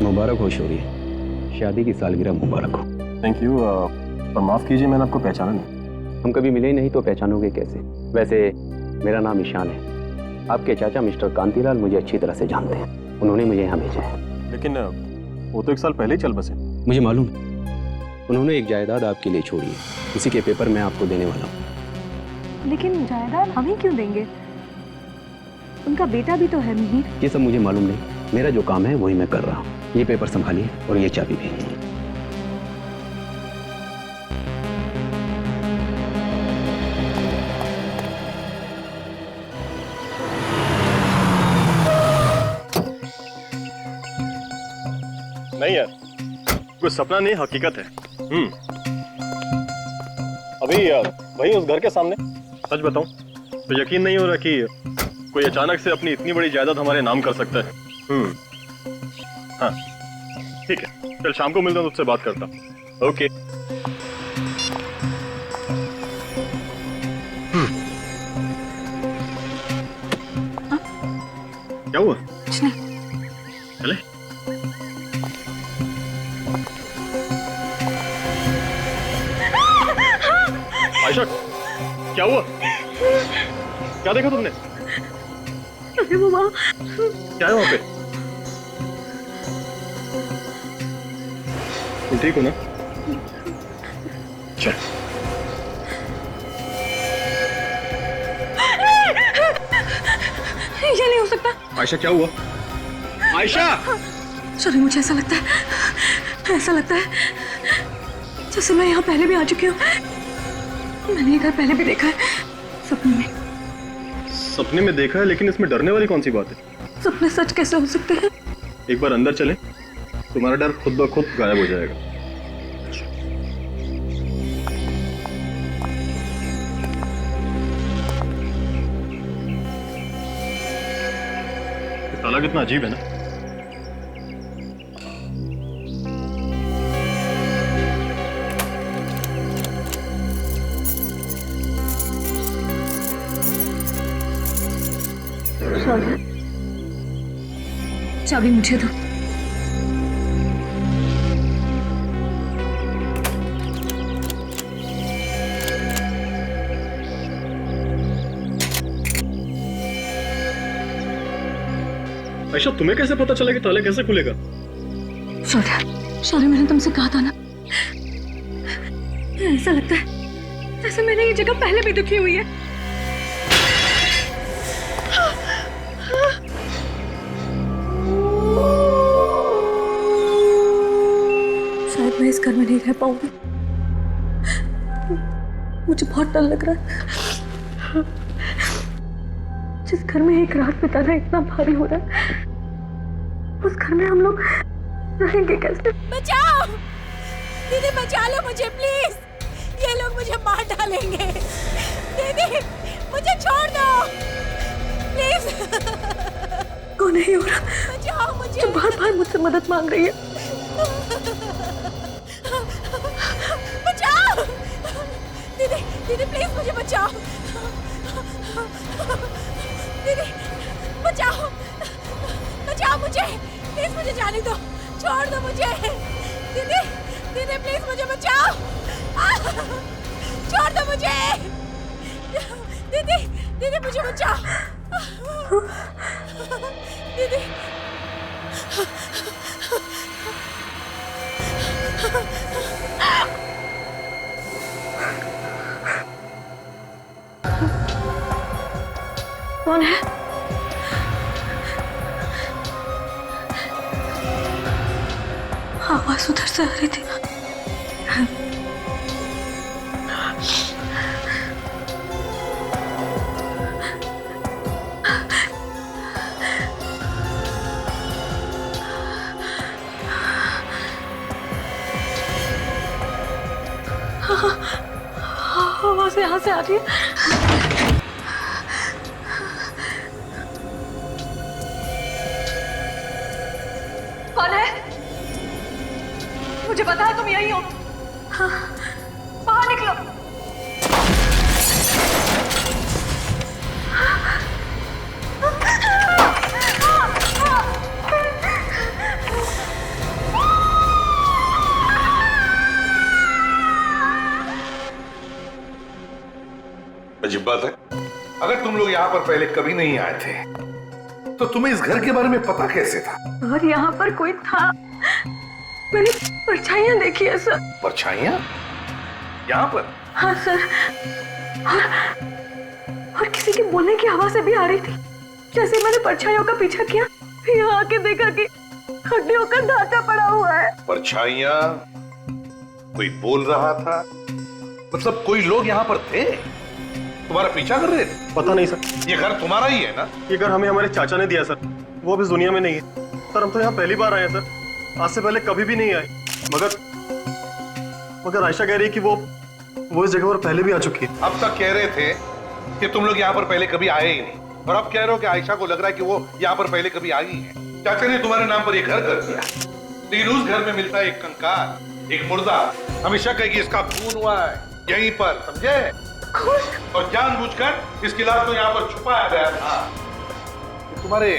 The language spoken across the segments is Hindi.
मुबारक हो शौर्य, शादी की सालगिरह मुबारक हो। Thank you. पर माफ कीजिए, मैंने आपको पहचाना नहीं। हम कभी मिले नहीं तो पहचानोगे कैसे? वैसे मेरा नाम ईशान है। आपके चाचा मिस्टर कांतीलाल मुझे अच्छी तरह से जानते हैं, उन्होंने मुझे यहाँ भेजा है। लेकिन वो तो 1 साल पहले ही चल बसे। मुझे मालूम है, उन्होंने एक जायदाद आपके लिए छोड़ी है, उसी के पेपर मैं आपको देने वाला हूँ। लेकिन जायदाद हम ही क्यों देंगे? उनका बेटा भी तो है मिहिर। ये सब मुझे मालूम नहीं, मेरा जो काम है वही मैं कर रहा हूँ। ये पेपर संभालिए और ये चाबी भी। नहीं यार, कोई सपना नहीं, हकीकत है। अभी वही उस घर के सामने। सच बताऊं तो यकीन नहीं हो रहा कि कोई अचानक से अपनी इतनी बड़ी जायदाद हमारे नाम कर सकता है। हाँ ठीक है, चल शाम को मिलता हूँ, तुझसे बात करता हूँ। ओके। क्या हुआ? कुछ नहीं। चले। आयशा, क्या हुआ? क्या देखा तुमने? अरे वो वहाँ। क्या है वहाँ पे? तुम ठीक हो ना? चल। ये नहीं हो सकता। आयशा क्या हुआ? आयशा! सॉरी, मुझे ऐसा लगता है जैसे मैं यहाँ पहले भी आ चुकी हूँ। मैंने ये घर पहले भी देखा है, सपने में। सपने में देखा है, लेकिन इसमें डरने वाली कौन सी बात है? सपने सच कैसे हो सकते हैं? एक बार अंदर चले, तुम्हारा डर खुद ब खुद गायब हो जाएगा। ताला कितना अजीब है ना। चाबी मुझे दो। आयशा, तुम्हें कैसे पता चला कि ताला कैसे खुलेगा? शौर्य, मैंने तुमसे कहा था ना, ऐसा लगता है जैसे मैंने ये जगह पहले भी दुखी हुई है। शायद मैं इस घर में नहीं रह पाऊंगी। मुझे बहुत डर लग रहा है। जिस घर में एक रात बिताना इतना भारी हो रहा है, उस घर में हम लोग रहेंगे कैसे? बचाओ दीदी, बचा लो मुझे प्लीज, ये लोग मुझे मार डालेंगे। दीदी मुझे छोड़ दो प्लीज। कौन नहीं हो रहा? बचाओ मुझे। जो बार बार मुझसे मदद मांग रही है। बचाओ दीदी, दीदी प्लीज मुझे बचाओ। दीदी बचाओ, बचाओ मुझे प्लीज, मुझे जाने दो, छोड़ दो मुझे। दीदी, दीदी प्लीज मुझे बचाओ, छोड़ दो मुझे। दीदी, दीदी मुझे बचाओ। दीदी कौन है? आवाज उधर से आ रही थी। आवाज यहाँ से आ रही है। कौन है? मुझे पता है तुम यही हो। हाँ, बाहर निकलो। अगर तुम लोग यहाँ पर पहले कभी नहीं आए थे तो तुम्हें इस घर के बारे में पता कैसे था? और यहाँ पर कोई था, मैंने परछाइयाँ देखी है सर। परछाइयाँ यहाँ पर? हाँ सर, और किसी के बोलने की आवाज़ भी आ रही थी। जैसे मैंने परछाइयों का पीछा किया, फिर यहाँ आके देखा कि हड्डियों का ढांचा पड़ा हुआ है। परछाइयाँ? कोई बोल रहा था? मतलब कोई लोग यहाँ पर थे, तुम्हारा पीछा कर रहे थे? पता नहीं सर। ये घर तुम्हारा ही है ना? ये घर हमें हमारे चाचा ने दिया सर, वो अब इस दुनिया में नहीं है सर। हम तो यहाँ पहली बार आए हैं सर, आज से पहले कभी भी नहीं आए। मगर आयशा कह रही है कि वो इस जगह पर पहले भी आ चुकी है। अब तक कह रहे थे कि तुम लोग यहाँ पर पहले कभी आए ही नहीं, और अब कह रहे हो कि आयशा को लग रहा है कि वो यहाँ पर पहले कभी आई है। चाचा ने तुम्हारे नाम पर ये घर कर दिया, लेकिन उस घर में मिलता है एक कंकाल, एक मुर्दा। हमेशा कहेगी इसका खून हुआ है यहीं पर, समझे? और जानबूझकर इसकी लाश को यहाँ पर छुपाया गया था। तुम्हारे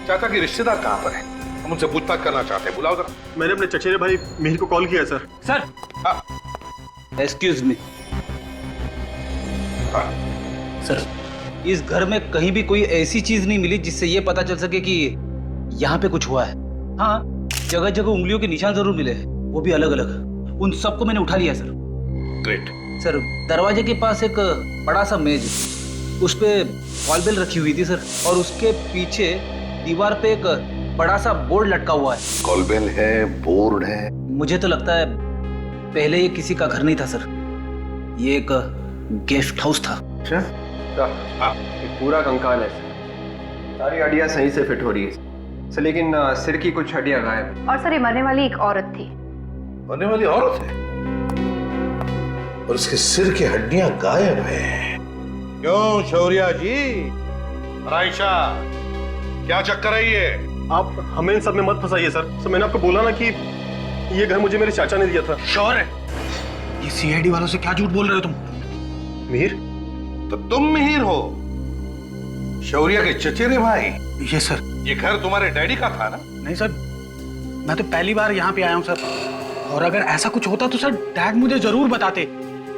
चाचा के रिश्तेदार कहाँ पर हैं? हम उनसे पूछताछ करना चाहते हैं, बुलाओ जरा। मैंने अपने चचेरे भाई मिहिर को कॉल किया sir. Sir, excuse me sir, इस घर में कहीं भी कोई ऐसी चीज नहीं मिली जिससे ये पता चल सके कि यहाँ पे कुछ हुआ है। हाँ, जगह जगह उंगलियों के निशान जरूर मिले, वो भी अलग अलग। उन सबको मैंने उठा लिया सर। ग्रेट। सर, दरवाजे के पास एक बड़ा सा मेज, उस पे कॉल बेल रखी हुई थी सर, और उसके पीछे दीवार पे एक बड़ा सा बोर्ड लटका हुआ है। कॉल बेल है, बोर्ड है। मुझे तो लगता है पहले ये किसी का घर नहीं था सर, ये एक गेस्ट हाउस था। अच्छा, एक पूरा कंकाल है सर, सारी हड्डियां सही से फिट हो रही है सर, लेकिन सिर की कुछ हड्डियां गायब है। और सर, ये मरने वाली एक औरत थी। मरने वाली औरत है और उसके सिर की हड्डियां गायब है। क्यों शौर्या जी? आयशा, क्या चक्कर है ये? आप हमें इन सब में मत फंसाइए सर। मैंने आपको बोला ना कि ये घर मुझे मेरे चाचा ने दिया था। श्योर है? ये सीआईडी वालों से क्या झूठ बोल रहे हो तुम? मिहिर? तो तुम मिहिर हो, शौर्या के चचेरे भाई? ये सर। ये घर तुम्हारे डैडी का था ना? नहीं सर, मैं तो पहली बार यहाँ पे आया हूँ सर, और अगर ऐसा कुछ होता तो सर डैड मुझे जरूर बताते।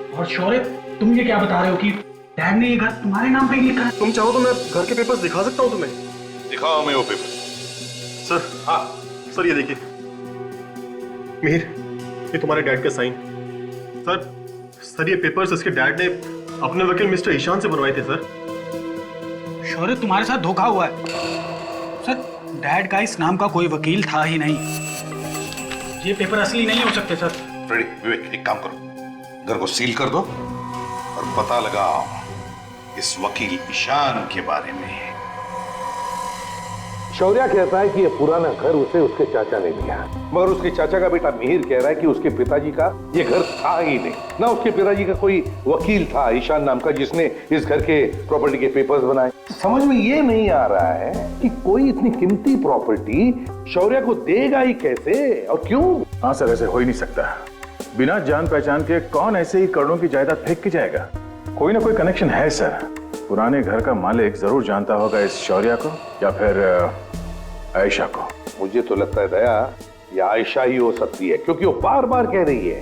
और शौर्य, तुम ये क्या बता रहे हो कि डैड ने ये घर तुम्हारे नाम पे ही लिखा है? तुम चाहो तो मैं घर के पेपर्स दिखा सकता हूँ तुम्हें। दिखाओ हमें वो पेपर। सर, हाँ सर, ये देखिए मिहिर, ये तुम्हारे डैड का साइन। सर ये पेपर्स इसके डैड ने अपने वकील मिस्टर ईशान से बनवाए थे सर। शौर्य, तुम्हारे साथ धोखा हुआ है सर। डैड का इस नाम का कोई वकील था ही नहीं। ये पेपर असली नहीं हो सकते सर। रेडी विवेक, एक काम करो, घर को सील कर दो और पता लगाओ इस वकील ईशान के बारे में। शौर्या कहता है कि यह पुराना घर उसे उसके चाचा ने दिया, मगर उसके चाचा का बेटा मिहिर कह रहा है कि उसके पिताजी का यह घर था ही नहीं, ना उसके पिताजी का कोई वकील था ईशान नाम का जिसने इस घर के प्रॉपर्टी के पेपर्स बनाए। समझ में ये नहीं आ रहा है कि कोई इतनी कीमती प्रॉपर्टी शौर्या को देगा ही कैसे और क्यों? हाँ सर, ऐसे हो ही नहीं सकता। बिना जान पहचान के कौन ऐसे ही करोड़ों की जायदाद फेंक के जाएगा? कोई ना कोई कनेक्शन है सर। पुराने घर का मालिक जरूर जानता होगा इस शौर्या को या फिर आयशा को। मुझे तो लगता है दया, ये आयशा ही हो सकती है, क्योंकि वो बार बार कह रही है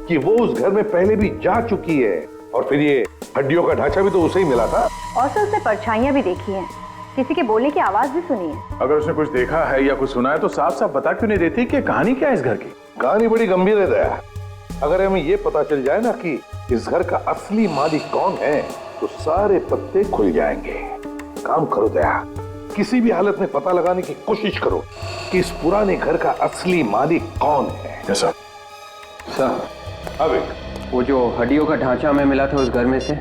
कि वो उस घर में पहले भी जा चुकी है, और फिर ये हड्डियों का ढांचा भी तो उसे ही मिला था। और सर, उसने परछाइयां भी देखी हैं, किसी के बोलने की आवाज भी सुनी है। अगर उसने कुछ देखा है या कुछ सुना है तो साफ साफ बता क्यों नहीं देती कि कहानी क्या है इस घर की? कहानी बड़ी गंभीर है दया। अगर हमें ये पता चल जाए ना कि इस घर का असली मालिक कौन है तो सारे पत्ते खुल जाएंगे। काम करो दया, किसी भी हालत में पता लगाने की कोशिश करो कि इस पुराने घर का असली मालिक कौन है। सर, अब वो जो हड्डियों का ढांचा हमें मिला था उस घर में से,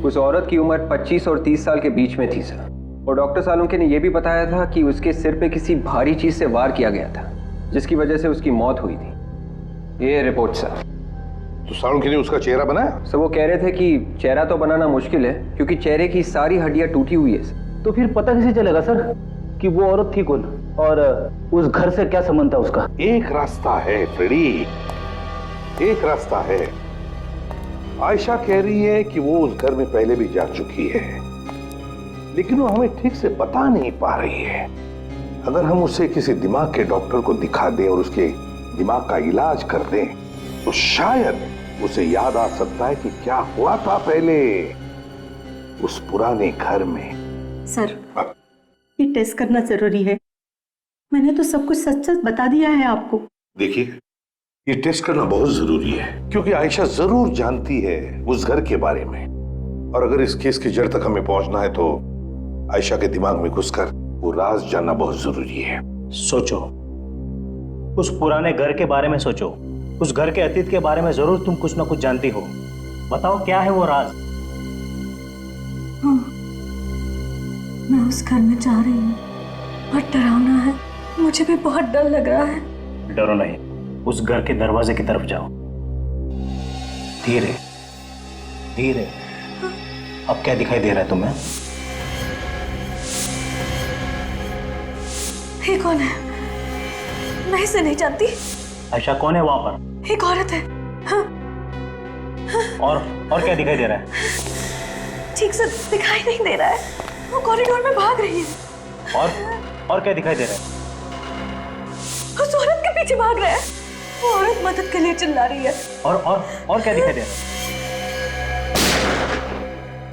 उस औरत की उम्र 25 और 30 साल के बीच में थी सर, और डॉक्टर सालुंके ने यह भी बताया था कि उसके सिर पे किसी भारी चीज से वार किया गया था जिसकी वजह से उसकी मौत हुई थी। ये रिपोर्ट सर। तो सालुंके ने उसका चेहरा बनाया? सर, वो कह रहे थे कि चेहरा तो बनाना मुश्किल है क्योंकि चेहरे की सारी हड्डियां टूटी हुई है। तो फिर पता कैसे चलेगा सर कि वो औरत थी कौन और उस घर से क्या संबंध था उसका? एक रास्ता है फ्रेडी, एक रास्ता है। आयशा कह रही है कि वो उस घर में पहले भी जा चुकी है, लेकिन वो हमें ठीक से बता नहीं पा रही है। अगर हम उसे किसी दिमाग के डॉक्टर को दिखा दें और उसके दिमाग का इलाज कर दें तो शायद उसे याद आ सकता है कि क्या हुआ था पहले। उस पुराने घर में। सर, ये टेस्ट करना जरूरी है। मैंने तो सब कुछ सच सच बता दिया है आपको। देखिए, ये टेस्ट करना बहुत जरूरी है क्योंकि आयशा जरूर जानती है उस घर के बारे में, और अगर इस केस की जड़ तक हमें पहुंचना है तो आयशा के दिमाग में घुसकर वो राज जानना बहुत जरूरी है। सोचो, उस पुराने घर के बारे में सोचो। उस घर के अतीत के बारे में जरूर तुम कुछ ना कुछ जानती हो। बताओ क्या है वो राज? हाँ, मैं उस घर में जा रही हूँ। बहुत डरावना है, मुझे भी बहुत डर लग रहा है। डरो नहीं, उस घर के दरवाजे की तरफ जाओ। धीरे धीरे। अब क्या दिखाई दे रहा है तुम्हें? ये कौन है? मैं इसे नहीं जानती। आयशा कौन है वहां पर? एक औरत है। हाँ। और क्या दिखाई दे रहा है? ठीक से दिखाई नहीं दे रहा है। वो कॉरिडोर में भाग रही है। और क्या दिखाई दे रहा है? उस औरत के पीछे भाग रहा है। वो औरत मदद के लिए चिल्ला रही है। और क्या दिखाई दे रहा है?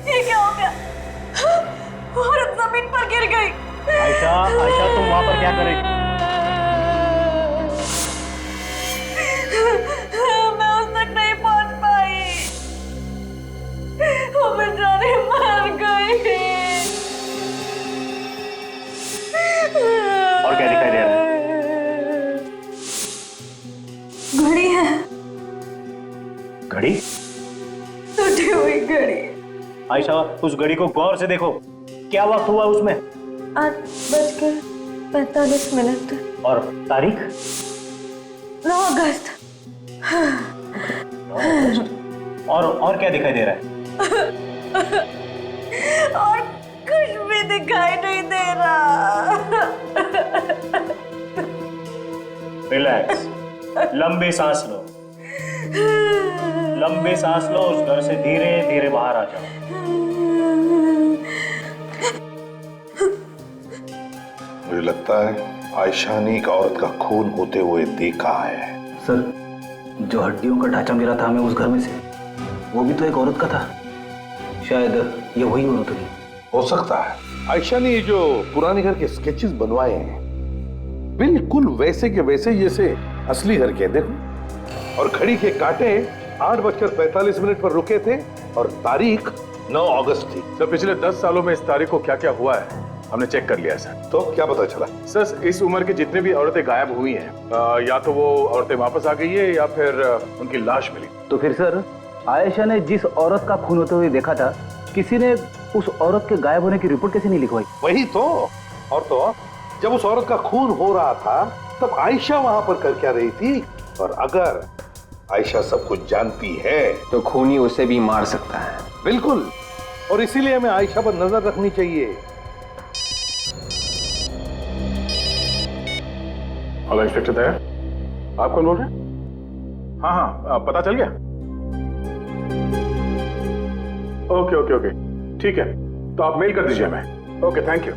ये क्या हो गया? वो औरत जमीन पर गिर गई। आयशा, तुम वहां पर क्या कर रही थी? मैं उस तक नहीं पहुंच पाई। वो बेचारी मर गई। और क्या दिखाई दे रहा है? घड़ी है। घड़ी? टूटी हुई घड़ी। आयशा, उस घड़ी को गौर से देखो। क्या वक्त हुआ उसमें? 8:45। और तारीख? 9 अगस्त। और क्या दिखाई दे रहा है? और कुछ भी दिखाई नहीं दे रहा। रिलैक्स, लंबी सांस लो। लंबी सांस लो। उस घर से धीरे धीरे बाहर आ जाओ। मुझे लगता है आयशा ने एक औरत का खून होते हुए देखा है। सर, जो हड्डियों का ढांचा मिला था हमें उस घर में से, वो भी तो एक औरत का था। शायद ये वही औरत होगी। हो सकता है आयशा ने ये जो पुराने घर के स्केचेस बनवाए हैं बिल्कुल वैसे के वैसे जैसे असली घर के। देखो, और घड़ी के कांटे 8:45 पर रुके थे और तारीख 9 अगस्त थी। सर, पिछले 10 सालों में इस तारीख को क्या क्या हुआ है हमने चेक कर लिया सर। तो क्या पता चला? सर, इस उम्र की जितने भी औरतें गायब हुई हैं, या तो वो औरतें वापस आ गई है या फिर उनकी लाश मिली। तो फिर सर, आयशा ने जिस औरत का खून होते हुए देखा था, किसी ने उस औरत के गायब होने की रिपोर्ट कैसे नहीं लिखवाई? वही तो। और तो जब उस औरत का खून हो रहा था तब आयशा वहां पर कर क्या रही थी? और अगर आयशा सब कुछ जानती है तो खूनी उसे भी मार सकता है। बिल्कुल, और इसीलिए हमें आयशा पर नजर रखनी चाहिए। हेलो इंस्पेक्टर दया, आप कौन बोल रहे हैं? हाँ, पता चल गया? ओके, ठीक है, तो आप मेल कर दीजिए हमें। Okay, thank you.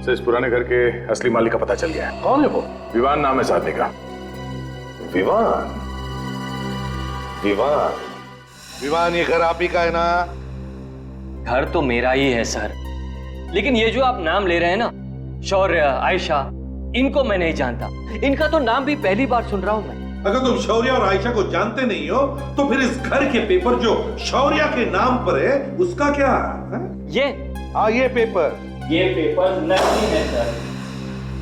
सर, इस पुराने घर के असली मालिक का पता चल गया है। कौन है वो? विवान नाम है इस आदमी का। विवान? विवान, ये घर आप ही का है ना? घर तो मेरा ही है सर, लेकिन ये जो आप नाम ले रहे हैं ना, शौर्य, आयशा, इनको मैं नहीं जानता। इनका तो नाम भी पहली बार सुन रहा हूं मैं। अगर तुम शौर्य और आयशा को जानते नहीं हो तो फिर इस घर के पेपर जो शौर्य के नाम पर है उसका क्या है? ये पेपर नकली है सर।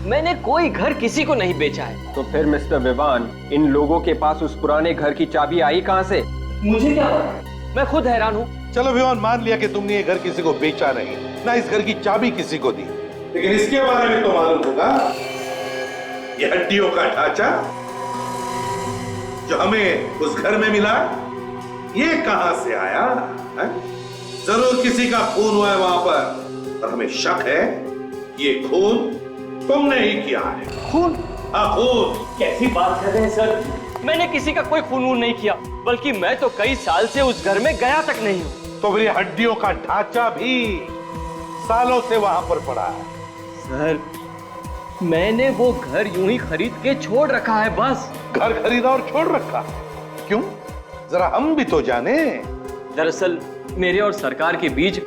मैंने कोई घर किसी को नहीं बेचा है। तो फिर मिस्टर विवान, इन लोगों के पास उस पुराने घर की चाबी आई कहां से? मुझे क्या पता, मैं खुद हैरान हूँ। चलो विवान, मान लिया कि तुमने ये घर किसी को बेचा नहीं, ना इस घर की चाबी किसी को दी, लेकिन इसके बारे में तो मालूम होगा। ये हड्डियों का ढांचा जो हमें उस घर में मिला, ये कहां से आया है? जरूर किसी का खून हुआ है वहां पर, और हमें शक है कि ये खून तुमने ही किया है। खून? हाँ, खून। कैसी बात कर रहे हैं सर? मैंने किसी का कोई खून नहीं किया, बल्कि मैं तो कई साल से उस घर में गया तक नहीं हूँ। तो फिर ये हड्डियों का ढांचा भी सालों से वहां पर पड़ा है। सर, मैंने वो घर यूं ही खरीद के छोड़ रखा है बस। घर खरीदा और छोड़ रखा? क्यों? जरा हम भी तो जाने। दरअसल मेरे और सरकार के बीच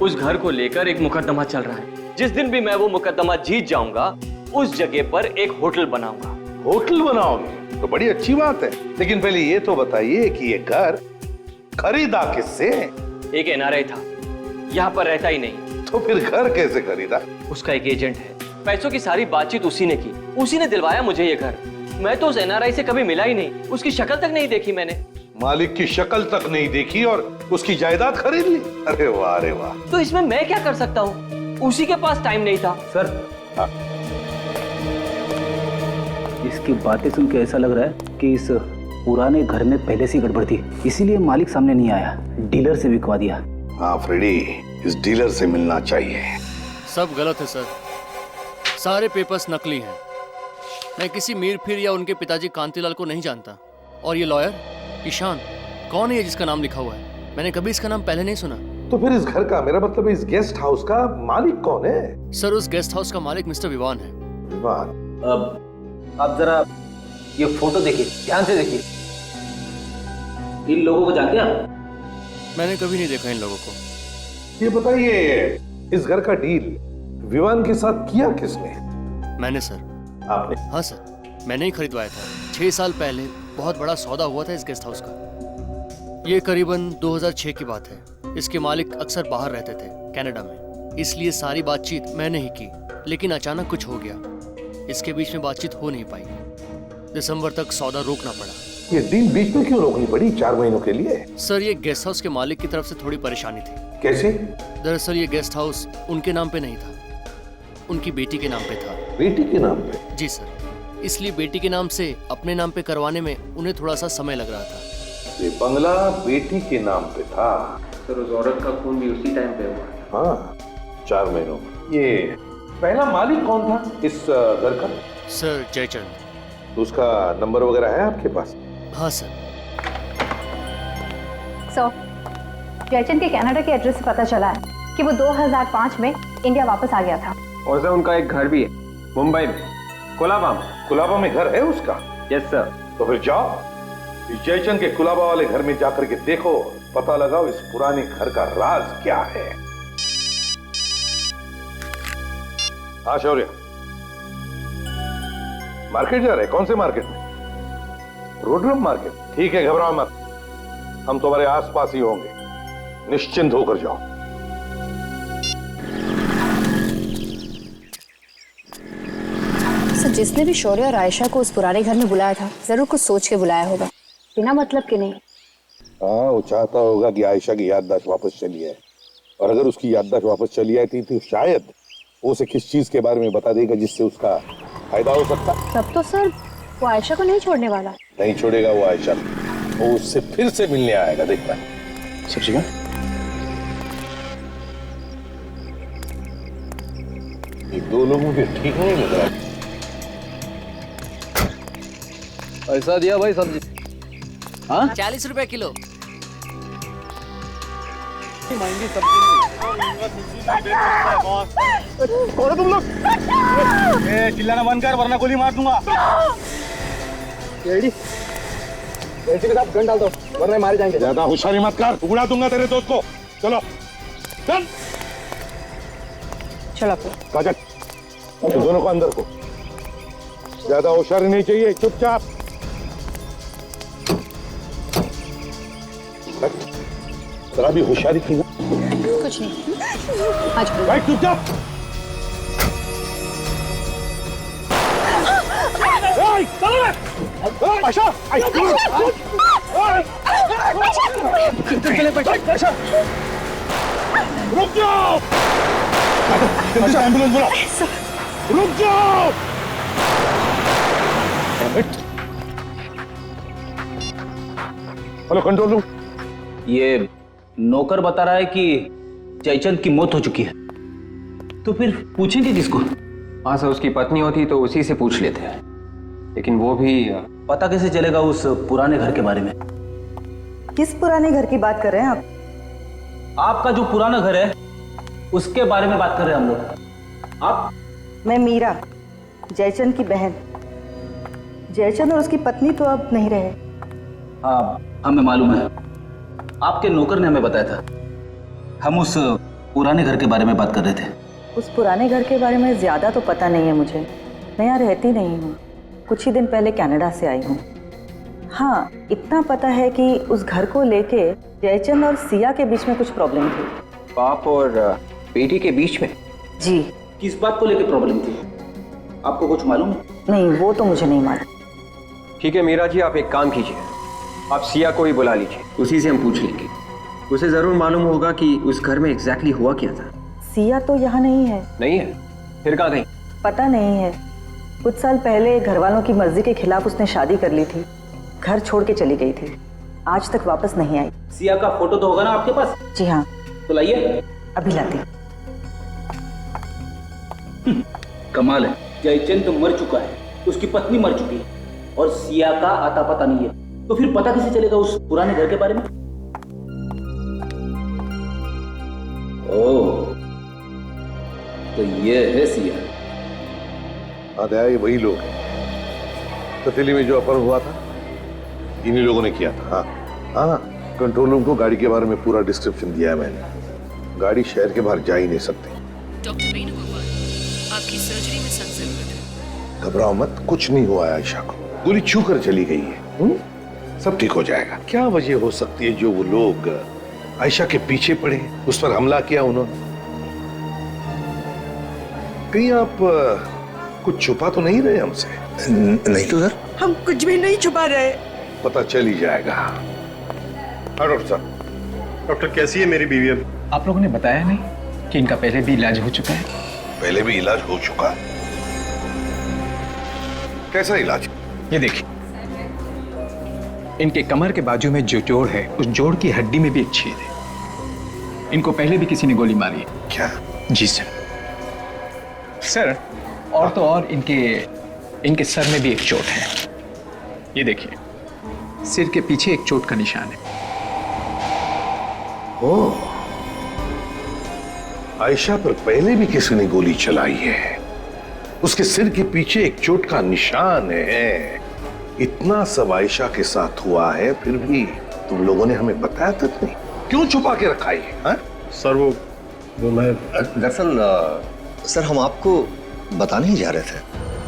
उस घर को लेकर एक मुकदमा चल रहा है। जिस दिन भी मैं वो मुकदमा जीत जाऊंगा, उस जगह पर एक होटल बनाऊंगा। होटल बनाओगे तो बड़ी अच्छी बात है, लेकिन पहले ये तो बताइए कि ये घर खरीदा किससे? एक एनआरआई था, यहाँ पर रहता ही नहीं। तो फिर घर कैसे खरीदा? उसका एक एजेंट है, पैसों की सारी बातचीत उसी ने की, उसी ने दिलवाया मुझे ये घर। मैं तो उस एनआरआई से कभी मिला ही नहीं, उसकी शक्ल तक नहीं देखी मैंने। मालिक की शक्ल तक नहीं देखी और उसकी जायदाद खरीद ली? अरे वाह, अरे वाह। तो इसमें मैं क्या कर सकता हूँ? उसी के पास टाइम नहीं था। सर, इसकी बातें सुन के ऐसा लग रहा है कि इस पुराने घर में पहले से गड़बड़ थी, इसीलिए मालिक सामने नहीं आया, डीलर से बिकवा दिया। हाँ फ्रेडी, इस डीलर से मिलना चाहिए। सब गलत है सर, सारे पेपर्स नकली हैं। मैं किसी मीर फिर या उनके पिताजी कांतीलाल को नहीं जानता। और ये लॉयर ईशान कौन है ये जिसका नाम लिखा हुआ है? मैंने कभी इसका नाम पहले नहीं सुना। तो फिर इस घर का, मेरा मतलब इस गेस्ट हाउस का मालिक कौन है? सर, उस गेस्ट हाउस का मालिक मिस्टर विवान है। विवान? अब आप जरा ये फोटो देखिए, ध्यान से देखिए। इन लोगों को जानते हैं आप? मैंने कभी नहीं देखा इन लोगों को। ये बताइए, इस घर का डील विवान के साथ किया किसने? मैंने सर। आपने? हाँ सर, मैंने ही खरीदवाया था। 6 साल पहले बहुत बड़ा सौदा हुआ था इस गेस्ट हाउस का। ये करीबन 2006 की बात है। इसके मालिक अक्सर बाहर रहते थे, कनाडा में, इसलिए सारी बातचीत मैंने ही की। लेकिन अचानक कुछ हो गया, इसके बीच में बातचीत हो नहीं पाई। दिसंबर तक सौदा रोकना पड़ा। ये डील बीच में क्यों रोकनी पड़ी 4 महीनों के लिए? सर, ये गेस्ट हाउस के मालिक की तरफ से थोड़ी परेशानी थी। कैसे? दरअसल ये गेस्ट हाउस उनके नाम पे नहीं था, उनकी बेटी के नाम पे था। बेटी के नाम पे? जी सर, इसलिए बेटी के नाम से अपने नाम पे करवाने में उन्हें थोड़ा सा समय लग रहा था। ये बंगला बेटी के नाम पे था? सर, उस औरत का खून भी उसी टाइम पे हुआ। हाँ, 4 महीनों। ये पहला मालिक कौन था इस घर का? सर, जयचंद। तो उसका नंबर वगैरह है आपके पास? हाँ सर। जयचंद के कनाडा के एड्रेस से पता चला है कि वो 2005 में इंडिया वापस आ गया था। और सर, उनका एक घर भी है मुंबई में, कोलाबा में। कोलाबा में घर है उसका? Yes sir. तो फिर जाओ, इस जयचंद के कोलाबा वाले घर में जाकर के देखो, पता लगाओ इस पुराने घर का राज क्या है। हाँ शौर्य, मार्केट जा रहे? कौन से मार्केट में? रोडरम मार्केट? ठीक है, घबराओ मत, हम तुम्हारे आसपास ही होंगे, निश्चिंत होकर जाओ। सर, जिसने भी शौर्य और आयशा को उस पुराने घर में बुलाया था, जरूर कुछ सोच के बुलाया होगा, बिना मतलब के नहीं। हाँ, वो चाहता होगा कि आयशा की याददाश्त वापस चली आए, और अगर उसकी याददाश्त वापस चली आई थी तो शायद वो उसे किस चीज के बारे में बता देगा जिससे उसका फायदा हो सकता। तब तो सर वो आयशा को नहीं छोड़ने वाला। नहीं छोड़ेगा वो आयशा, वो उससे फिर से मिलने आएगा, देखना। सब जगह ये 2 लोगों के ठीक नहीं लग रहा। पैसा दिया भाई सब्जी? हाँ, 40 रुपए किलो। महंगी कौन तुम लोग? चिल्लाना बंद कर वरना गोली मार दूंगा। के साथ गन डाल दो वरना मारे जाएंगे। ज्यादा होशियारी मत कर, उड़ा दूंगा तेरे दोस्त को। चलो चल चलो काजल, दोनों को अंदर को। ज्यादा होशियारी नहीं चाहिए, चुपचाप। जरा भी होशियारी की ना। कुछ नहीं, आज भाई चुपचाप। आयशा, रुक जाओ, एम्बुलेंस बुलाओ, रुक जाओ। Hello control room. ये नौकर बता रहा है कि जयचंद की मौत हो चुकी है, तो फिर पूछेंगे किसको? हाँ सर, उसकी पत्नी होती तो उसी से पूछ लेते हैं, लेकिन वो भी पता कैसे चलेगा उस पुराने घर के बारे में? किस पुराने घर की बात कर रहे हैं आप? आपका जो पुराना घर है उसके बारे में बात कर रहे हैं हम लोग। आप? मैं मीरा, जयचंद की बहन। जयचंद और उसकी पत्नी तो अब नहीं रहे। हाँ, हमें मालूम है, आपके नौकर ने हमें बताया था। हम उस पुराने घर के बारे में बात कर रहे थे। उस पुराने घर के बारे में ज़्यादा तो पता नहीं है मुझे, मैं यहाँ रहती नहीं हूँ, कुछ ही दिन पहले कनाडा से आई हूँ। हाँ, इतना पता है कि उस घर को लेके जयचंद और सिया के बीच में कुछ प्रॉब्लम थी। बाप और बेटी के बीच में? जी। किस बात को लेकर प्रॉब्लम थी, आपको कुछ मालूम है? नहीं, वो तो मुझे नहीं मालूम। ठीक है मीरा जी, आप एक काम कीजिए, आप सिया को ही बुला लीजिए, उसी से हम पूछ लेंगे। उसे जरूर मालूम होगा कि उस घर में एग्जैक्टली हुआ क्या था। सिया तो यहाँ नहीं है। नहीं है? फिर कहाँ गई? पता नहीं है, कुछ साल पहले घर वालों की मर्जी के खिलाफ उसने शादी कर ली थी, घर छोड़ के चली गई थी, आज तक वापस नहीं आई। सिया का फोटो तो होगा ना आपके पास? जी हाँ। तो लाइए, अभी लाती। कमाल है, जयचंद तो मर चुका है, उसकी पत्नी मर चुकी है और सिया का आता पता नहीं है, तो फिर पता कैसे चलेगा उस पुराने घर के बारे में? ओह, तो ये है सिया। आया ये वही लोग हैं। ततीली में जो अपहरण हुआ था इन्हीं लोगों ने किया था। हाँ हाँ, कंट्रोल रूम को गाड़ी के बारे में पूरा डिस्क्रिप्शन दिया है मैंने। गाड़ी शहर के बाहर जा ही नहीं सकती। डॉक्टर वेणुगोपाल, आपकी सर्जरी में सख्त जरूरत है। घबराओ मत, कुछ नहीं हुआ है आयशा को, गोली छू कर चली गई है। सब ठीक हो जाएगा। क्या वजह हो सकती है जो वो लोग आयशा के पीछे पड़े, उस पर हमला किया उन्होंने? कहीं आप कुछ छुपा तो नहीं रहे हमसे? नहीं तो सर, हम कुछ भी नहीं छुपा रहे। पता चल ही जाएगा। हाँ डॉक्टर साहब। डॉक्टर कैसी है मेरी बीवी अब? आप लोगों ने बताया नहीं कि इनका पहले भी इलाज हो चुका है? पहले भी इलाज हो चुका? कैसा इलाज? ये देखिए, इनके कमर के बाजू में जो जोड़ है, उस जोड़ की हड्डी में भी एक छेद है। इनको पहले भी किसी ने गोली मारी है। क्या? जी सर। सर, और तो और इनके सर में भी एक चोट है। ये देखिए, सिर के पीछे एक चोट का निशान है। ओह, आयशा पर पहले भी किसी ने गोली चलाई है, उसके सिर के पीछे एक चोट का निशान है। इतना सब आयशा के साथ हुआ है, फिर भी तुम लोगों ने हमें बताया तक नहीं। क्यों छुपा के रखा है? हाँ? सर वो मैं दरअसल सर हम आपको बताने ही जा रहे थे।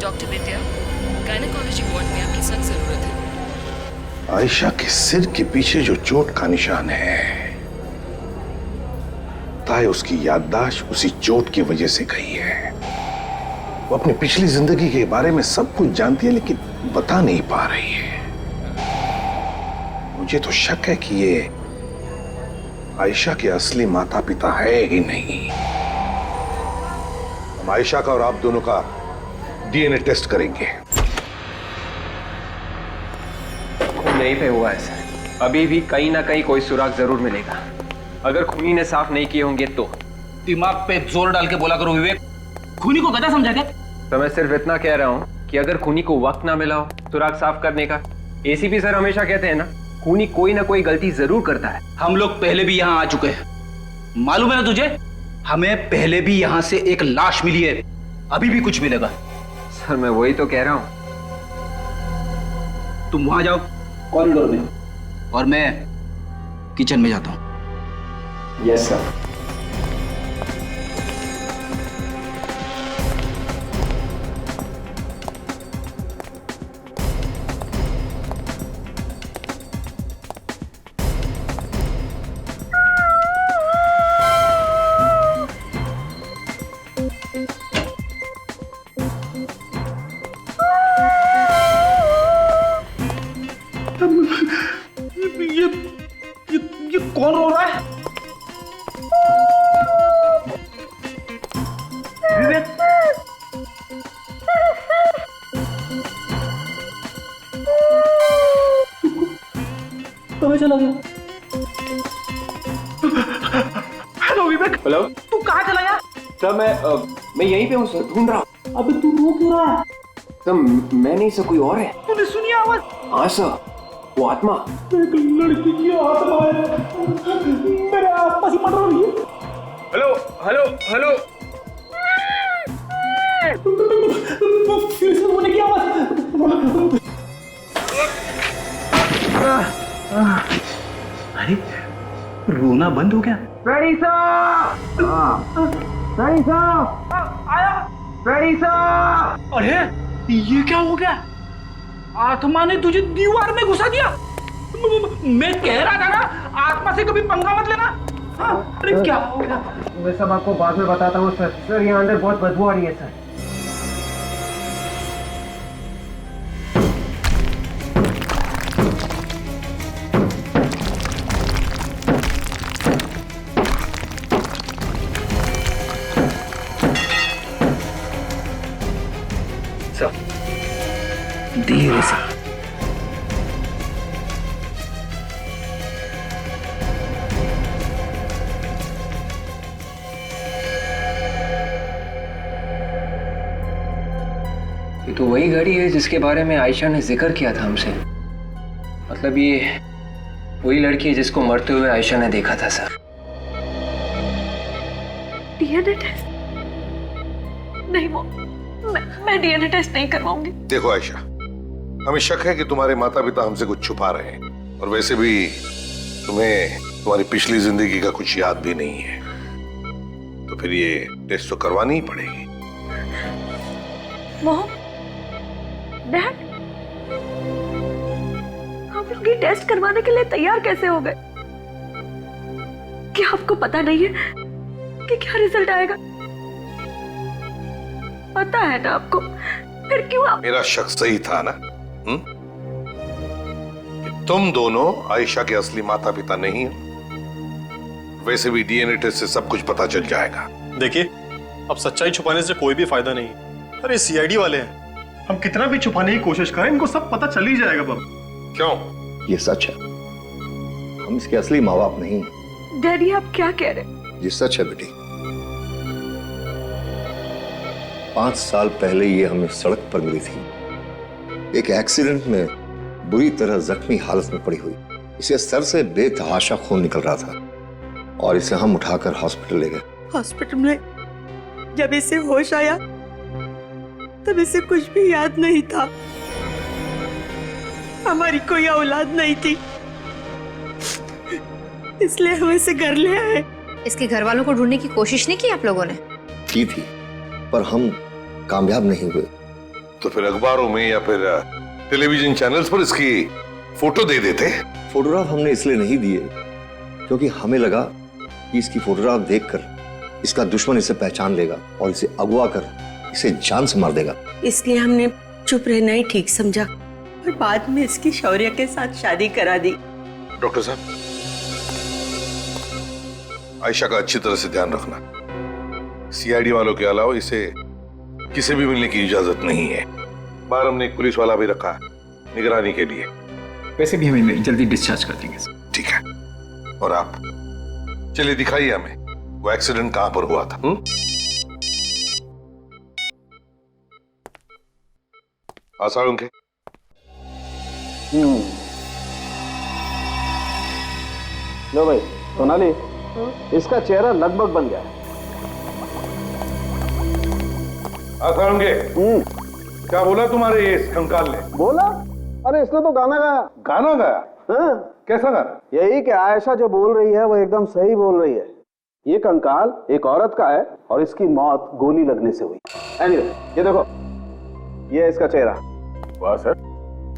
डॉक्टर विद्या, गायनेकोलॉजी वार्ड में आपकी सख्त जरूरत है। आयशा के सिर के पीछे जो चोट का निशान है, ताए उसकी याददाश्त उसी चोट की वजह से गई है। वो अपनी पिछली जिंदगी के बारे में सब कुछ जानती है, लेकिन बता नहीं पा रही है। मुझे तो शक है कि ये आयशा के असली माता पिता है ही नहीं। हम आयशा का और आप दोनों का डीएनए टेस्ट करेंगे। खून यहीं पे हुआ है सर, अभी भी कहीं ना कहीं कोई सुराग जरूर मिलेगा। अगर खूनी ने साफ नहीं किए होंगे तो। दिमाग पे जोर डाल के बोला करो विवेक, खूनी को गधा समझा क्या? तो मैं सिर्फ इतना कह रहा हूँ कि अगर खूनी को वक्त ना मिला हो सुराग साफ करने का, एसीपी सर हमेशा कहते हैं ना, खूनी कोई ना कोई गलती जरूर करता है। हम लोग पहले भी यहाँ आ चुके हैं, मालूम है ना तुझे? हमें पहले भी यहाँ से एक लाश मिली है, अभी भी कुछ मिलेगा। सर मैं वही तो कह रहा हूँ। तुम वहां जाओ कॉरिडोर में, और मैं किचन में जाता हूँ। Yes sir. ये कौन रो रहा है? विवेक, कहाँ चला गया? हेलो विवेक। हेलो, तू कहाँ चला गया? सर मैं यहीं पे हूँ सर, ढूंढ रहा हूँ। अबे तू रो क्यों रहा है? सर मैं नहीं सर, कोई और है। तूने सुनी आवाज? हाँ सर, वो आत्मा। एक लड़की की आत्मा है, मेरे आसपास ही मंडरा रही है। हेलो हेलो हेलो, फिर से रोने की आवाज। अरे रोना बंद हो गया? Freddy sir! Freddy sir! आया! Freddy sir! अरे ये क्या हो गया? आत्मा ने तुझे दीवार में घुसा दिया। मैं कह रहा था ना आत्मा से कभी पंगा मत लेना। हाँ, अरे क्या हो गया? मैं सब आपको बाद में बताता हूँ सर। सर यहाँ अंदर बहुत बदबू आ रही है सर। धीरे से। ये तो वही घड़ी है जिसके बारे में आयशा ने जिक्र किया था हमसे। मतलब ये वही लड़की है जिसको मरते हुए आयशा ने देखा था सर। DNA test? नहीं वो मैं डीएनए टेस्ट नहीं करवाऊंगी। देखो आयशा, हमें शक है कि तुम्हारे माता पिता हमसे कुछ छुपा रहे हैं, और वैसे भी तुम्हें तुम्हारी पिछली जिंदगी का कुछ याद भी नहीं है, तो फिर ये टेस्ट तो करवानी ही पड़ेगी। मोहन, डैड, आप लोग ये टेस्ट करवाने के लिए तैयार कैसे हो गए? क्या आपको पता नहीं है कि क्या रिजल्ट आएगा? पता है ना आपको, फिर क्यों आप... मेरा शक सही था ना? कि तुम दोनों आयशा के असली माता पिता नहीं हो। वैसे भी डीएनए टेस्ट से सब कुछ पता चल जाएगा। देखिए, अब सच्चाई छुपाने से कोई भी फायदा नहीं। अरे सीआईडी वाले हैं, हम कितना भी छुपाने की कोशिश करें इनको सब पता चल ही जाएगा। बाबू क्यों? ये सच है, हम इसके असली माँ बाप नहीं। डैडी आप क्या कह रहे हैं? ये सच है बेटी। 5 साल पहले ये हमें सड़क पर मिली थी, एक एक्सीडेंट में बुरी तरह जख्मी हालत में पड़ी हुई। इसे सर से बेतहाशा खून निकल रहा था और इसे हम उठाकर हॉस्पिटल ले गए। हॉस्पिटल में जब इसे होश आया तब इसे कुछ भी याद नहीं था। हमारी कोई औलाद नहीं थी, इसलिए हम इसे घर ले आए। इसके घर वालों को ढूंढने की कोशिश नहीं की आप लोगों ने? की थी, पर हम कामयाब नहीं हुए। तो फिर अखबारों में या फिर टेलीविजन चैनल्स पर इसकी फोटो दे देते। फोटोग्राफ हमने इसलिए नहीं दिए क्योंकि हमें लगा कि इसकी फोटोग्राफ देखकर इसका दुश्मन इसे पहचान लेगा और इसे अगवा कर इसे जान से मार देगा। इसलिए हमने चुप रहना ही ठीक समझा और बाद में इसकी शौर्य के साथ शादी करा दी। डॉक्टर साहब, आयशा का अच्छी तरह से ध्यान रखना। सीआईडी वालों के अलावा इसे किसी भी मिलने की इजाजत नहीं है। बाहर हमने एक पुलिस वाला भी रखा है निगरानी के लिए। वैसे भी हमें जल्दी डिस्चार्ज कर देंगे। ठीक है, और आप चलिए दिखाइए हमें वो एक्सीडेंट कहां पर हुआ था। आसार उनके। लो भाई सोनाली, इसका चेहरा लगभग बन गया है। आसार उनके। क्या बोला तुम्हारे ये कंकाल ने? बोला? अरे इसने तो गाना गाया। गाना गाया? हाँ। कैसा गाना? यही कि आयशा जो बोल रही है वो एकदम सही बोल रही है। ये कंकाल एक औरत का है और इसकी मौत गोली लगने से हुई। एनीवे, ये देखो, ये है इसका चेहरा। वाह सर,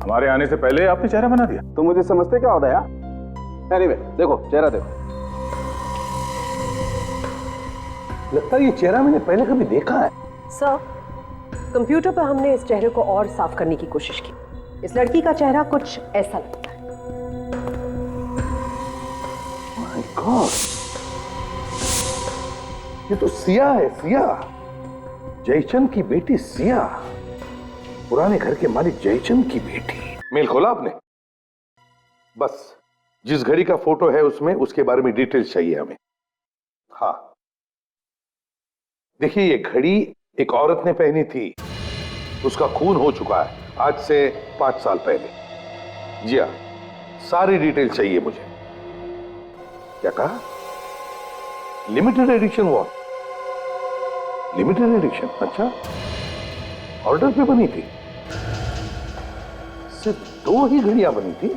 हमारे आने से पहले आपने चेहरा बना दिया। तुम मुझे समझते क्या होता है? एनीवे, देखो चेहरा देखो। लगता है ये चेहरा मैंने पहले कभी देखा है। सर, कंप्यूटर पर हमने इस चेहरे को और साफ करने की कोशिश की। इस लड़की का चेहरा कुछ ऐसा लगता है। माय गॉड, ये तो सिया है। सिया, जयचंद की बेटी सिया, पुराने घर के मालिक जयचंद की बेटी। मेल खोला आपने? बस जिस घड़ी का फोटो है उसमें उसके बारे में डिटेल्स चाहिए हमें। हाँ, देखिए ये घड़ी एक औरत ने पहनी थी, उसका खून हो चुका है आज से 5 साल पहले। जी हाँ, सारी डिटेल चाहिए मुझे। क्या कहा? Limited edition? वो लिमिटेड एडिशन? अच्छा, ऑर्डर पे बनी थी? सिर्फ 2 ही घड़ियां बनी थी?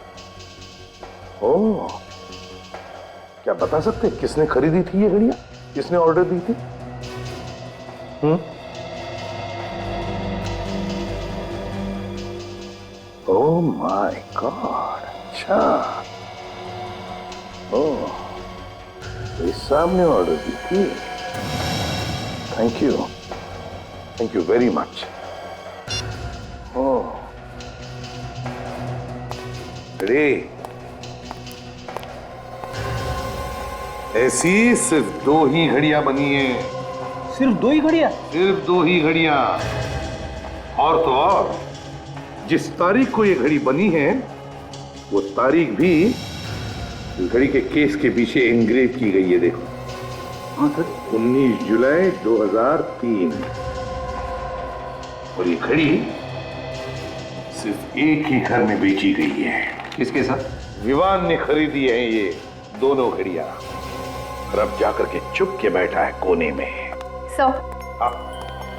ओह, क्या बता सकते हैं किसने खरीदी थी ये घड़ियां, किसने ऑर्डर दी थी? ओह माय गॉड, अच्छा, ओह, इस सामने ऑर्डर दी थी। Thank you very much. Oh, अरे ऐसी सिर्फ 2 ही घड़ियां बनी हैं। सिर्फ 2 ही घड़ियां? सिर्फ 2 ही घड़ियां। और तो और जिस तारीख को ये घड़ी बनी है वो तारीख भी इस घड़ी के केस के पीछे एंग्रेव की गई है, देखो। 19 जुलाई 2003। और ये घड़ी सिर्फ एक ही घर में बेची गई है। किसके साथ? विवान ने खरीदी है ये दोनों घड़ियां, और अब जाकर के चुप के बैठा है कोने में। सर,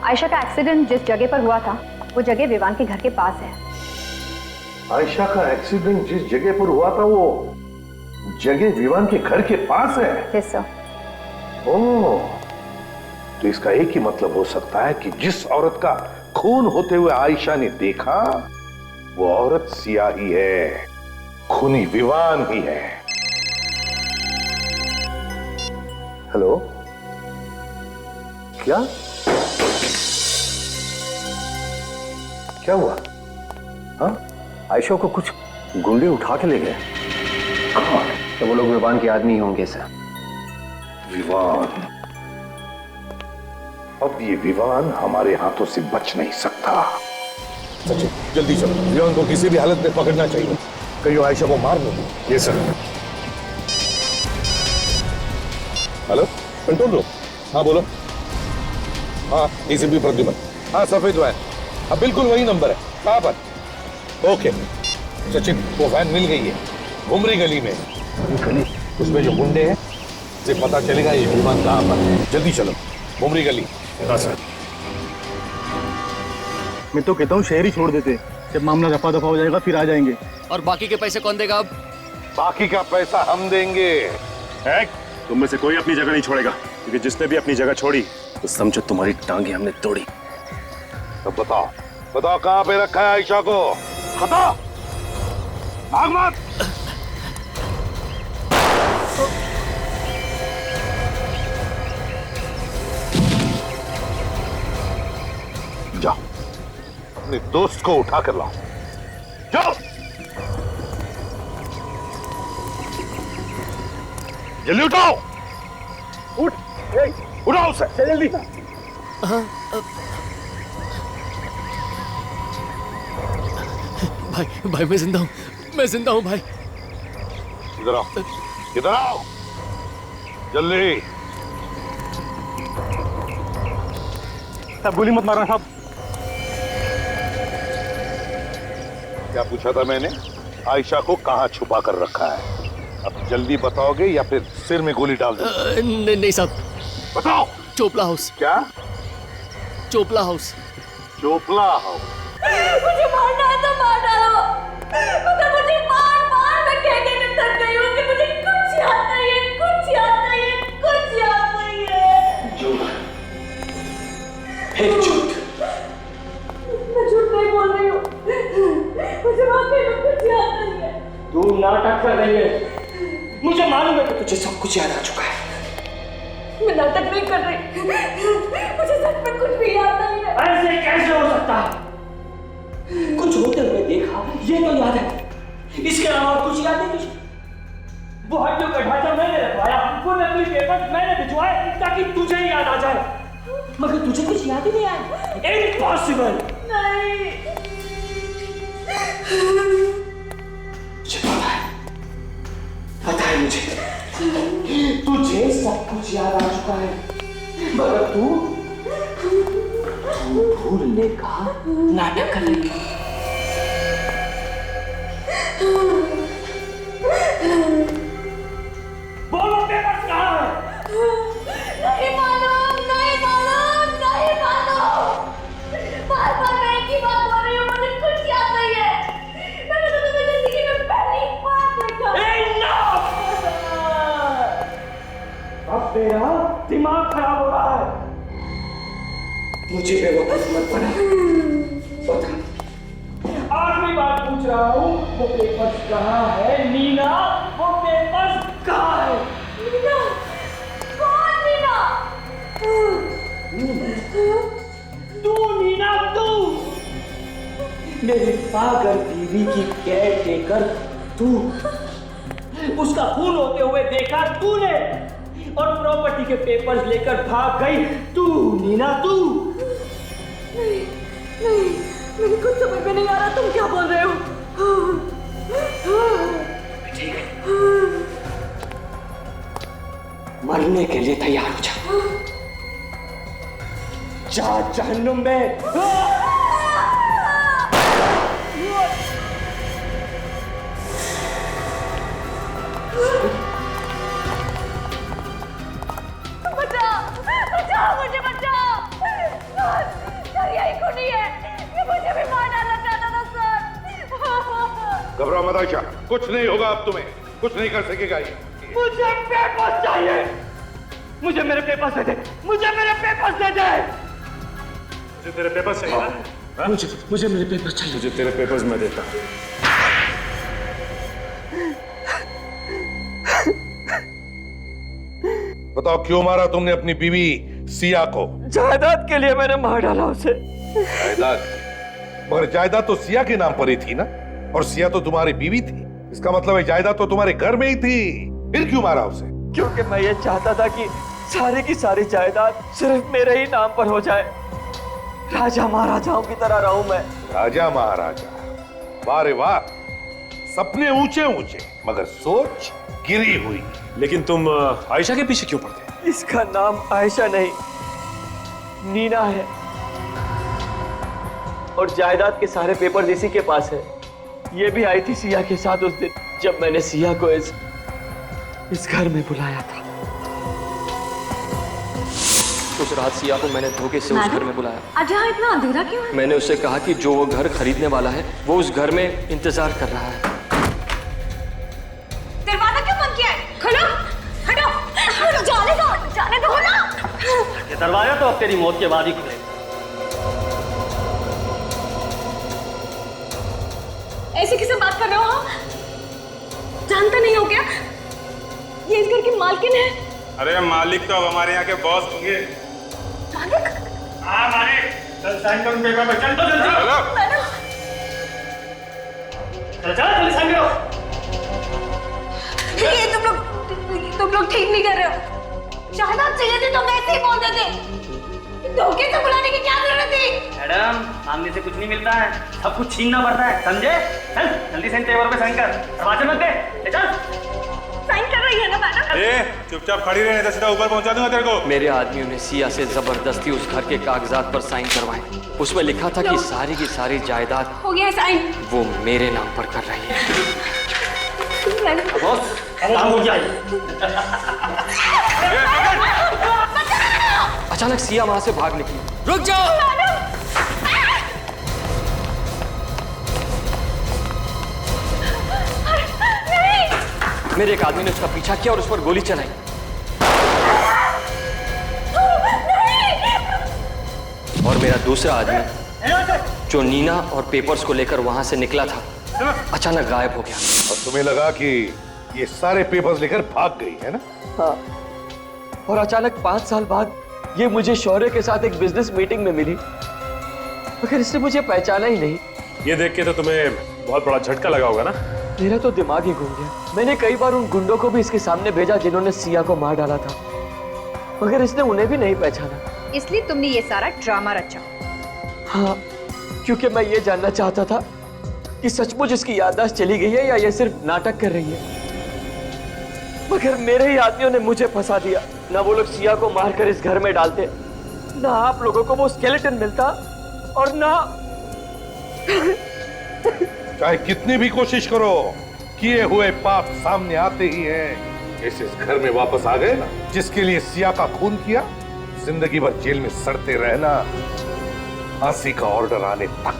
आयशा का एक्सीडेंट जिस जगह पर हुआ था वो जगह विवान के घर के पास है। आयशा का एक्सीडेंट जिस जगह पर हुआ था वो जगह विवान के घर के पास है? Yes sir. ओह, तो इसका एक ही मतलब हो सकता है कि जिस औरत का खून होते हुए आयशा ने देखा वो औरत सियाही है, खूनी विवान ही है। हेलो, क्या हुआ? हाँ, आयशा को कुछ गुंडे उठा के ले गए। तो वो लोग विवान के आदमी होंगे सर। विवान, अब ये विवान हमारे हाथों से बच नहीं सकता। सचिन, जल्दी चलो, विवान को किसी भी हालत में पकड़ना चाहिए, कहीं वो आयशा को मार नहीं। ये सर। Hello, control room. हाँ बोलो। हाँ, एसीपी प्रद्युमन। हाँ, सफेद वैन। हाँ, बिल्कुल वही नंबर है। कहाँ पर? ओके सचिन, वो वैन मिल गई है, घुमरी गली में। गली? उसमें जो गुंडे हैं से पता चलेगा ये विमान कहाँ पर है। जल्दी चलो, घुमरी गली। हाँ सर। मैं तो कहता हूँ शहर ही छोड़ देते, जब मामला रफा दफा हो जाएगा फिर आ जाएंगे। और बाकी के पैसे कौन देगा? अब बाकी का पैसा हम देंगे। तुम में से कोई अपनी जगह नहीं छोड़ेगा, क्योंकि जिसने भी अपनी जगह छोड़ी तो समझो तुम्हारी टांगे हमने तोड़ी। तब बताओ, बताओ कहाँ पे रखा है आयशा को? बताओ, भाग मत। जाओ, अपने दोस्त को उठा कर लाओ, जाओ जल्दी उठाओ। उठ, उठाओ उसे जल्दी। भाई मैं जिंदा हूँ, मैं जिंदा हूँ भाई। इधर आओ, इधर आओ जल्दी। साहब गोली मत मारना साहब। क्या पूछा था मैंने? आयशा को कहाँ छुपा कर रखा है? अब जल्दी बताओगे या फिर सिर में गोली डाल दो? नहीं साहब। बताओ। चोपला हाउस। क्या? चोपला हाउस। चोपला हाउस? मुझे मारना है तो मार डालो, मगर मुझे मार मैं कहने में थक गई हूँ कि मुझे कुछ याद नहीं है, कुछ याद नहीं है, कुछ याद नहीं है। झूठ, फिर झूठ। मैं झूठ नहीं बोल रही हूँ, मुझे वाकई में कुछ याद नहीं है। तू नाटक कर रही है, मुझे मालूम है कि तुझे सब कुछ याद आ चुका है। मैं नाटक नहीं कर रही, मुझे सच में कुछ भी याद नहीं है। ऐसे कैसे हो सकता है? कुछ होते हुए देखा ये तो याद है, इसके अलावा कुछ याद नहीं तुझे? वो हड्डियों का ढांचा मैंने रखवाया, वो नकली पेपर मैंने भिजवाए ताकि तुझे ही याद आ जाए, मगर तुझे कुछ याद ही नहीं आया। इम्पॉसिबल। नहीं, पता है मुझे, तुझे सब कुछ याद आ चुका है, मगर तू भूलने का नाटक कर रही है। बोलो पेपर कहाँ है? नहीं मालूम, नहीं मालूम, नहीं मालूम। बार-बार मैं एक ही बात बोल रही हूँ, मुझे कुछ याद नहीं है। मैंने तो तुम्हें जिंदगी में पहली बार देखा। मुझे बेवकूफ मत बना। बता, आखिरी बात पूछ रहा हूँ, वो पेपर्स कहाँ है? नीना, वो पेपर्स कहाँ है? नीना, कौन नीना? तू नीना, तू मेरी पागल बीवी की कैद लेकर तू, उसका खून होते हुए देखा तूने, और प्रॉपर्टी के पेपर्स लेकर भाग गई तू नीना, तू। नहीं, नहीं, मेरी कुछ समझ में नहीं आ रहा, तुम क्या बोल रहे हो? ठीक है, मरने के लिए तैयार हो जा जहन्नुम में। बचाओ, मुझे बचाओ। सर, यही खूनी है, ये मुझे भी मार डालना चाहता था सर। घबराओ मत आयशा, कुछ नहीं होगा अब तुम्हें, कुछ नहीं कर सकेगा ये। मुझे पेपर्स चाहिए, मुझे मेरे पेपर्स दे दे, मुझे मेरे पेपर्स दे दे। मुझे तेरे पेपर्स चाहिए ना? मुझे मेरे पेपर्स चाहिए। मुझे तेरे पेपर्स में देता। बताओ क्यों मारा तुमने अपनी बीवी सिया को? जायदाद के लिए मैंने मार डाला उसे। जायदाद? मगर जायदाद तो सिया के नाम पर ही थी ना, और सिया तो तुम्हारी बीवी थी। इसका मतलब है जायदाद तो तुम्हारे घर में ही थी, फिर क्यों मारा उसे? क्योंकि मैं ये चाहता था कि सारी की सारी जायदाद सिर्फ मेरे ही नाम पर हो जाए। राजा महाराजाओं की तरह रहूं मैं। राजा महाराजा, वाह रे वाह, सपने ऊंचे ऊंचे मगर सोच गिरी हुई। लेकिन तुम आयशा के पीछे क्यों पड़ गए? इसका नाम आयशा नहीं, नीना है, और जायदाद के सारे पेपर्स इसी के पास है। ये भी आई थी सिया के साथ उस दिन जब मैंने सिया को इस घर में बुलाया था। उस रात सिया को मैंने धोखे से उस घर में बुलाया। आज यहाँ इतना अंधेरा क्यों है? मैंने उससे कहा कि जो वो घर खरीदने वाला है वो उस घर में इंतजार कर रहा है। दरवाजा क्यों बंद किया है? खोलो, हटो, हटो, जाने दो ना। ये दरवाजा तो अब तेरी मौत के बाद ही खुलेगा। ऐसे किसे बात कर रहे हो आप? जानते नहीं हो क्या? ये इस घर की मालकिन है। अरे मालिक तो अब हमारे यहाँ के बॉस होंगे। मालिक? हाँ मालिक, चल साइन करो पेपर पे, चल तो जल्दी। चल जल्दी साइन करो। ये तुम लोग ठीक नहीं कर रहे हो। जायदाद चाहिए थी तो वैसे ही बोल देते, धोखे से बुलाने की क्या जरूरत थी? मैडम, सामने से कुछ नहीं मिलता है, सब कुछ छीनना पड़ता है, समझे? चल जल्दी साइन पेपर पे साइन कर, दरवाजे मत दे, चल। साइन कर रही है ना मैडम? चुपचाप खड़ी रहने दे, सीधा ऊपर पहुंचा दूंगा तेरे को। मेरे आदमियों ने सिया से जबरदस्ती उस घर के कागजात पर साइन करवाए। उसमें लिखा था कि सारी की सारी जायदाद हो गया साइन। वो मेरे नाम पर कर रही है। बॉस, काम हो गया। अचानक सिया वहां से भाग निकली। रुक जाओ। मेरे एक आदमी ने उसका पीछा किया और उस पर गोली चलाई। और मेरा दूसरा आदमी जो नीना और पेपर्स को लेकर वहां से निकला था, अचानक गायब हो गया। और तुम्हें लगा कि ये सारे पेपर्स लेकर भाग गई है ना? हाँ, और अचानक 5 साल बाद ये मुझे शौर्य के साथ एक बिजनेस मीटिंग में मिली, मगर इसने मुझे पहचाना ही नहीं। ये देख के तो तुम्हें बहुत बड़ा झटका लगा होगा ना? मेरा तो दिमाग ही घूम गया। मैंने कई बार उन गुंडों को भी इसके सामने भेजा जिन्होंने सिया को मार डाला था, मगर इसने उन्हें भी नहीं पहचाना। इसलिए तुमने ये सारा ड्रामा रचा? हाँ, क्योंकि मैं ये जानना चाहता था कि सचमुच इसकी याददाश्त चली गई है या ये सिर्फ नाटक कर रही है। मगर मेरे ही आदमियों ने मुझे फंसा दिया। ना वो लोग सिया को मारकर इस घर में डालते, ना आप लोगों को वो स्केलेटन मिलता, और ना चाहे कितनी भी कोशिश करो, किए हुए पाप सामने आते ही हैं। इस घर में वापस आ गए ना, जिसके लिए सिया का खून किया, जिंदगी भर जेल में सड़ते रहना, फांसी का ऑर्डर आने तक।